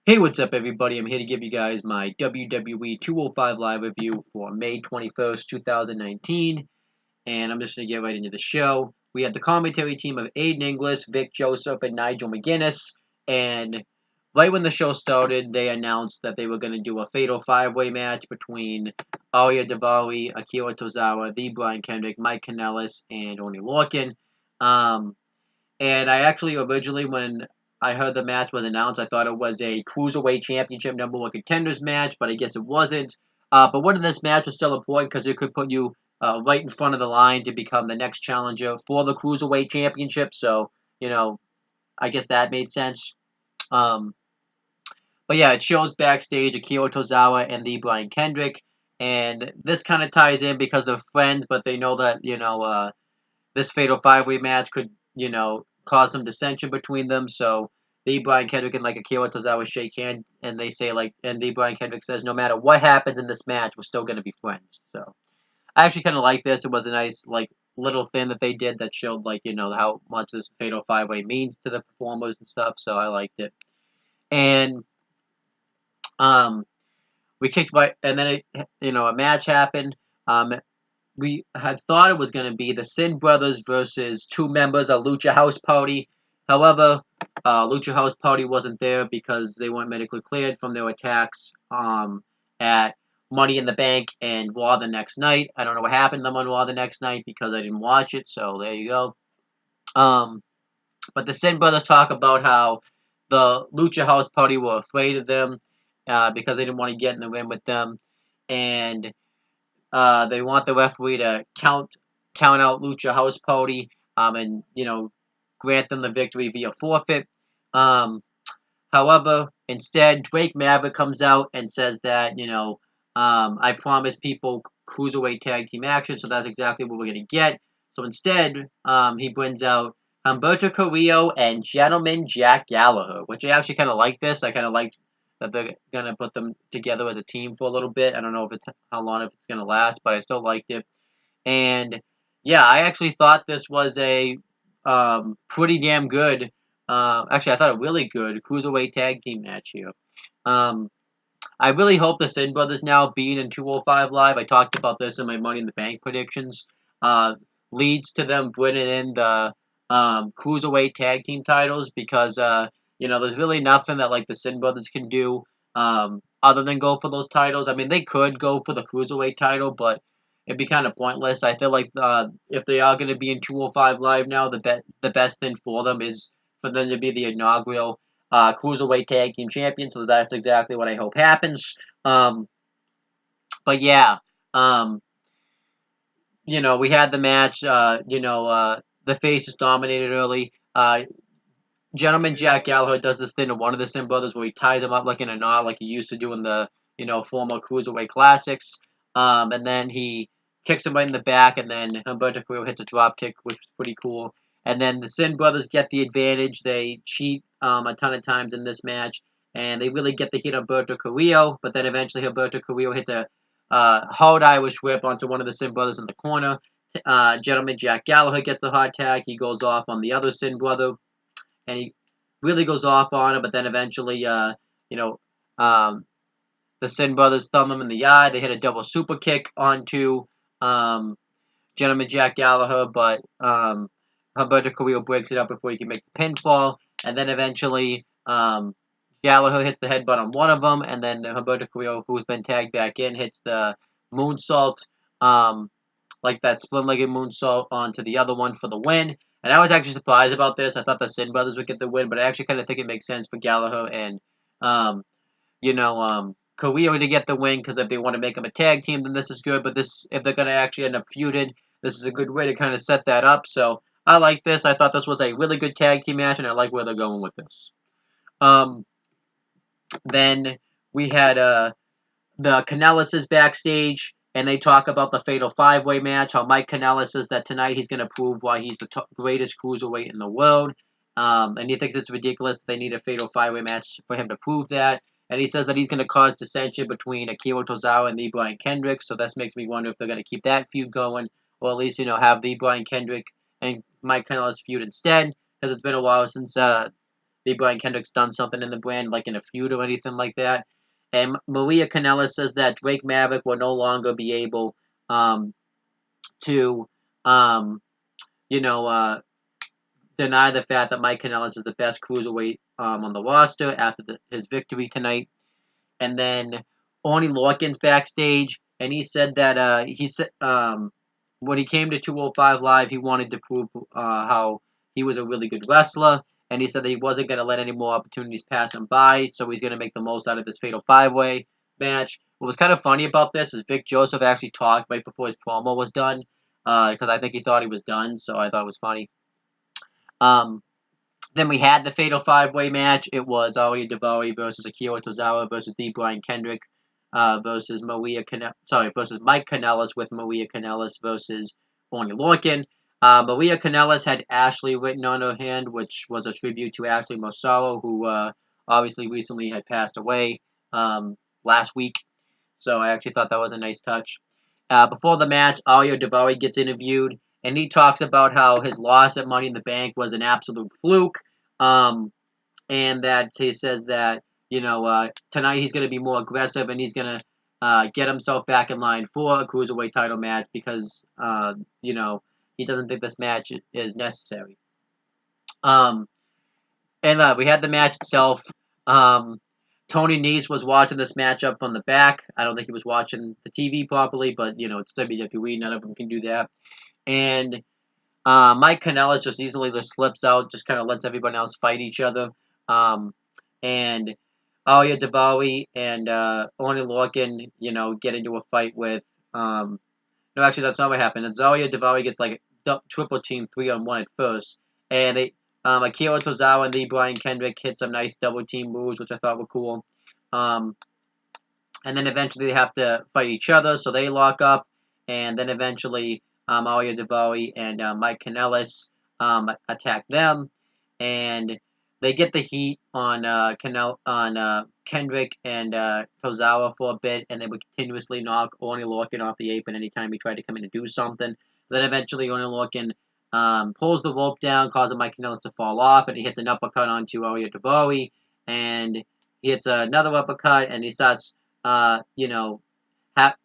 Hey, what's up, everybody? I'm here to give you guys my WWE 205 Live review for May 21st, 2019, and I'm just going to get right into the show. We have the commentary team of Aiden Inglis, Vic Joseph, and Nigel McGuinness, and right when the show started, they announced that they were going to do a fatal five-way match between Arya Daivari, Akira Tozawa, The Brian Kendrick, Mike Kanellis, and Oney Lorcan. Um, and I actually originally, when I heard the match was announced, I thought it was a Cruiserweight Championship number one contenders match, but I guess it wasn't. But winning this match was still important because it could put you right in front of the line to become the next challenger for the Cruiserweight Championship. So, I guess that made sense. Um, but yeah, it shows backstage Akira Tozawa and the Brian Kendrick. And this kind of ties in because they're friends, but they know that, this fatal five-way match could, cause some dissension between them. So the Brian Kendrick and Akira Tozawa shake hands, and they say and the Brian Kendrick says, no matter what happens in this match, we're still gonna be friends. So I actually kind of like this. It was a nice little thing that they did that showed how much this fatal five-way means to the performers and stuff. So I liked it. And um, we kicked right, and then a match happened. We had thought it was going to be the Sin Brothers versus two members of Lucha House Party. However, Lucha House Party wasn't there because they weren't medically cleared from their attacks at Money in the Bank and Raw the next night. I don't know what happened to them on Raw the next night because I didn't watch it, so there you go. Um, but the Sin Brothers talk about how the Lucha House Party were afraid of them because they didn't want to get in the ring with them. And they want the referee to count out Lucha House Party, and grant them the victory via forfeit. Um, However, instead, Drake Maverick comes out and says that I promised people cruiserweight tag team action, so that's exactly what we're gonna get. So instead, he brings out Humberto Carrillo and Gentleman Jack Gallagher, which I actually kind of like this. I kind of liked that they're gonna put them together as a team for a little bit. I don't know if it's how long if it's gonna last, but I still liked it. And yeah, I actually thought this was a pretty damn good. Actually, I thought a really good cruiserweight tag team match here. Um, I really hope the Sin Brothers now being in 205 Live. I talked about this in my Money in the Bank predictions. Uh, Leads to them bringing in the cruiserweight tag team titles because there's really nothing that the Sin Brothers can do other than go for those titles. I mean, they could go for the cruiserweight title, but it'd be kind of pointless. I feel like if they are going to be in 205 Live now, the best thing for them is for them to be the inaugural cruiserweight tag team champion. So that's exactly what I hope happens. But yeah, um, we had the match. The faces dominated early. Gentleman Jack Gallagher does this thing to one of the Sin Brothers where he ties him up like in a knot, like he used to do in the former Cruiserweight Classics. And then he kicks him right in the back, and then Humberto Carrillo hits a drop kick, which was pretty cool. And then the Sin Brothers get the advantage. They cheat a ton of times in this match, and they really get the hit on Humberto Carrillo. But then eventually Humberto Carrillo hits a hard Irish whip onto one of the Sin Brothers in the corner. Gentleman Jack Gallagher gets the hard tag. He goes off on the other Sin Brother and he really goes off on him. But then eventually, you know, um, the Sin Brothers thumb him in the eye. They hit a double super kick onto um, Gentleman Jack Gallagher, but Humberto Carrillo breaks it up before he can make the pinfall. And then eventually, Gallagher hits the headbutt on one of them, and then Humberto Carrillo, who's been tagged back in, hits the moonsault, like that split-legged moonsault onto the other one for the win. And I was actually surprised about this. I thought the Sin Brothers would get the win, but I actually kind of think it makes sense for Gallagher and, Carrillo to get the win because if they want to make them a tag team, then this is good. But if they're going to actually end up feuding, this is a good way to kind of set that up. So I like this. I thought this was a really good tag team match, and I like where they're going with this. Um, then we had the Kanellis is backstage, and they talk about the Fatal 5-Way match, how Mike Kanellis says that tonight he's going to prove why he's the greatest cruiserweight in the world. And he thinks it's ridiculous that they need a Fatal 5-Way match for him to prove that. And he says that he's going to cause dissension between Akira Tozawa and the Brian Kendrick, so this makes me wonder if they're going to keep that feud going, or at least, have the Brian Kendrick and Mike Kanellis feud instead, because it's been a while since Brian Kendrick's done something in the brand, like in a feud or anything like that. And Maria Kanellis says that Drake Maverick will no longer be able to, you know, deny the fact that Mike Kanellis is the best cruiserweight on the roster after his victory tonight. And then Oney Lorcan's backstage, and he said that he said when he came to 205 Live, he wanted to prove how he was a really good wrestler, and he said that he wasn't going to let any more opportunities pass him by, so he's going to make the most out of this Fatal 5-Way match. What was kind of funny about this is Vic Joseph actually talked right before his promo was done, because I think he thought he was done, so I thought it was funny. Then we had the Fatal 5-Way match. It was Aria Daivari versus Akira Tozawa versus D. Brian Kendrick versus versus Mike Kanellis with Maria Kanellis versus Oney Lorcan. Maria Kanellis had Ashley written on her hand, which was a tribute to Ashley Marsaro, who obviously recently had passed away last week. So I actually thought that was a nice touch. Before the match, Aria Daivari gets interviewed, and he talks about how his loss at Money in the Bank was an absolute fluke, and that he says that, tonight he's going to be more aggressive, and he's going to get himself back in line for a Cruiserweight title match because, he doesn't think this match is necessary. And we had the match itself. Tony Nese was watching this matchup from the back. I don't think he was watching the TV properly, but, it's WWE. None of them can do that. And Mike Kanellis just easily just slips out, just kind of lets everyone else fight each other. And Aria Daivari and Oney Lorcan, get into a fight with... no, actually, that's not what happened. It's Aria Daivari gets like a triple team 3-on-1 at first. And they... Akira Tozawa and Lee Brian Kendrick hit some nice double team moves, which I thought were cool. And then eventually they have to fight each other, so they lock up. And then eventually Aria Daivari and Mike Kanellis attack them. And they get the heat on Kendrick and Tozawa for a bit, and they would continuously knock Oney Lorcan off the apron anytime he tried to come in and do something. Then eventually Oney Lorcan pulls the rope down, causing Mike Kanellis to fall off, and he hits an uppercut onto Aria Daivari, and he hits another uppercut, and he starts, going off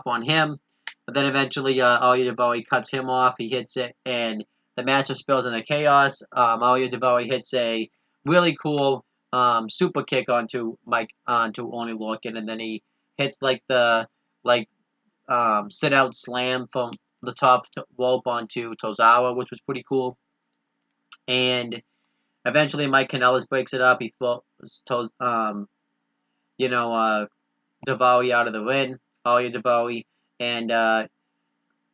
on him. But then eventually, Aria Daivari cuts him off. He hits it, and the match just spills into chaos. Aria Daivari hits a really cool super kick onto Oney Lorcan, and then he hits the sit out slam from the top rope onto Tozawa, which was pretty cool. And eventually, Mike Kanellis breaks it up. He throws Daivari out of the ring, Aria Daivari, and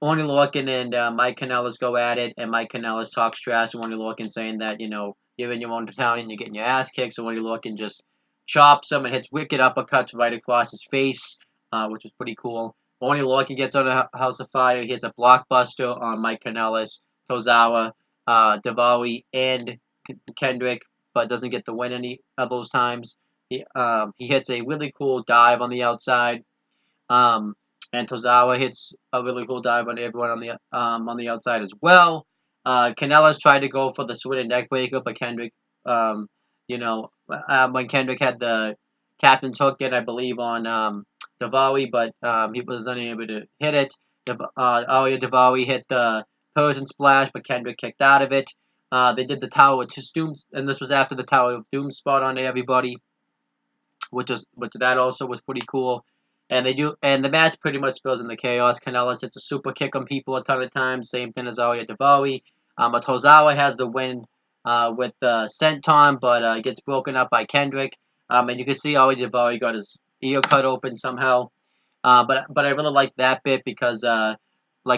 Oney Lorcan and Mike Kanellis go at it, and Mike Kanellis talks trash to Oney Lorcan, saying that, you're in your own town and you're getting your ass kicked, so Oney Lorcan just chops him and hits wicked uppercuts right across his face, which was pretty cool. Oney Lorcan gets on a House of Fire, hits a blockbuster on Mike Kanellis, Tozawa, Daivari, and Kendrick, but doesn't get the win any of those times. He hits a really cool dive on the outside, and Tozawa hits a really cool dive on everyone on the outside as well. Kanellis tried to go for the Sweden neck breaker, but Kendrick, when Kendrick had the captain's hook in, I believe, on Daivari, but he was unable to hit it. Aria Daivari hit the Persian splash, but Kendrick kicked out of it. They did the Tower of Doom, and this was after the Tower of Doom spot on everybody, which that also was pretty cool. And the match pretty much spills into chaos. Kanellis hits a super kick on people a ton of times, same thing as Aria Daivari. Tozawa has the win with the senton, but gets broken up by Kendrick. And you can see Aria Daivari got his ear cut open somehow. But I really like that bit because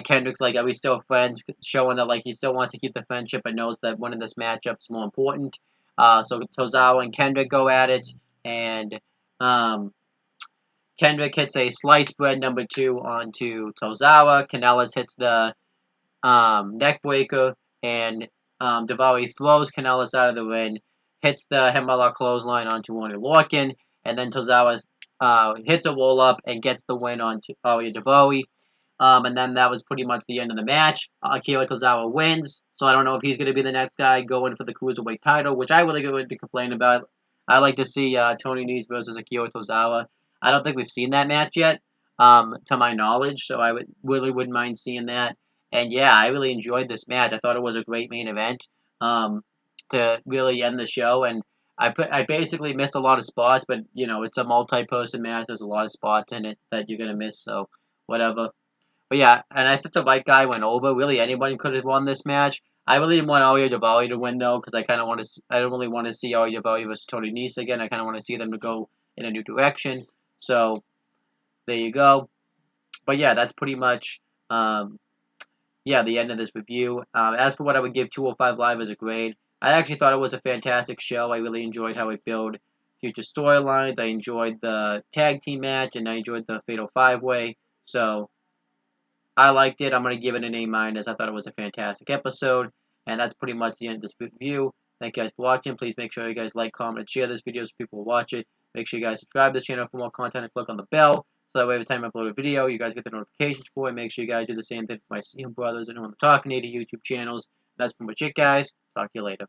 Kendrick's are we still friends, showing that he still wants to keep the friendship but knows that winning this matchup is more important. So Tozawa and Kendrick go at it, and Kendrick hits a sliced bread number 2 onto Tozawa. Kanellis hits the neck breaker, and Daivari throws Kanellis out of the ring, hits the Hemlock clothesline onto Oney Lorcan, and then Tozawa hits a roll-up and gets the win onto Aria Daivari. And then that was pretty much the end of the match. Akira Tozawa wins, so I don't know if he's going to be the next guy going for the Cruiserweight title, which I really going to complain about. I like to see Tony Nese versus Akira Tozawa. I don't think we've seen that match yet, to my knowledge, so I wouldn't mind seeing that. And yeah, I really enjoyed this match. I thought it was a great main event to really end the show, and I basically missed a lot of spots, but it's a multi-person match. There's a lot of spots in it that you're gonna miss, so whatever. But yeah, and I think the right guy went over. Really, anyone could have won this match. I really didn't want Ariya Daivari to win though, because I kind of want to. I don't really want to see Ariya Daivari versus Tony Nese again. I kind of want to see them to go in a new direction. So there you go. But yeah, that's pretty much the end of this review. As for what I would give 205 Live as a grade, I actually thought it was a fantastic show. I really enjoyed how it built future storylines. I enjoyed the tag team match, and I enjoyed the Fatal 5-Way. So I liked it. I'm going to give it an A-. I thought it was a fantastic episode. And that's pretty much the end of this review. Thank you guys for watching. Please make sure you guys like, comment, and share this video so people will watch it. Make sure you guys subscribe to this channel for more content and click on the bell. So that way every time I upload a video, you guys get the notifications for it. Make sure you guys do the same thing for my CM brothers and who I'm talking to YouTube channels. That's pretty much it, guys. Talk to you later.